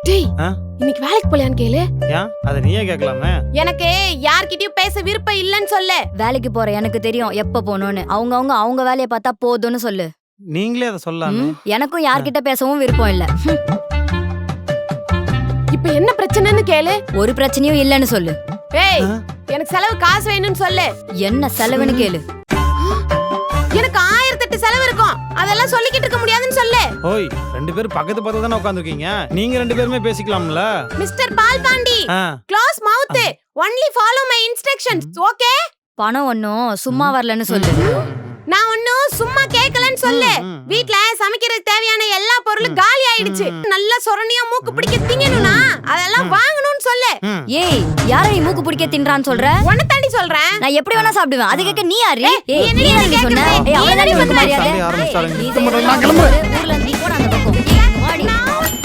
டேய் இன்னைக்கு வேலைக்கு போலையான்னு கேளு. ஏன் அத நீயே கேட்கலாமே. எனக்கு யார்கிட்டயும் பேச விருப்பம் இல்லன்னு சொல்லு. வேலைக்கு போற எனக்கு தெரியும் எப்ப போகணும்னு. அவங்க வேலையை பார்த்தா போதும்னு சொல்லு. நீங்களே அத சொல்லலாமே. எனக்கும் யார்கிட்ட பேசவும் விருப்பம் இல்ல. இப்ப என்ன பிரச்சனைன்னு கேளு. ஒரு பிரச்சனையும் இல்லன்னு சொல்லு. ஏய் எனக்கு செலவு காசு வேணும்னு சொல்லு. என்ன செலவுன்னு கேளு. எனக்கு 1008 செலவு இருக்கும், அதெல்லாம் சொல்லிக்கிட்டு இருக்க முடியாதுன்னு சொல்லு. ஓய், ரெண்டு பேரும் பக்கத்து பக்கத்துல தானே உட்கார்ந்திருக்கீங்க. நீங்க ரெண்டு பேருமே பேசிக்கலாம்ல. Mister Paul Pandi, close mouth, only follow my instructions, okay? பணம் ஒன்னும் சும்மா வரலன்னு சொல்லு. நான் ஒன்னும் சும்மா கேட்கலன்னு சொல்லு. வீட்ல சமைக்கிறதுக்கு தேவையான எல்லா பொருளும் காலி ஆயிடுச்சு. நல்ல சொரணியா மூக்கு பிடிக்க திங்கணும்னா அதெல்லாம் வாங்கணும்னு சொல்லு. ஏய், யாரை நீ மூக்கு பிடிக்க தின்றான்னு சொல்ற? உன்னை தாண்டி சொல்றேன். நான் எப்படி வேணா சாப்பிடுவேன். அது கேட்க நீ யாரு? ஏய், நீ என்ன சொன்ன? ஏய், அவளை தாண்டி வந்து மரியாதை. ஆரம்பிச்சாங்க. ஊர்ல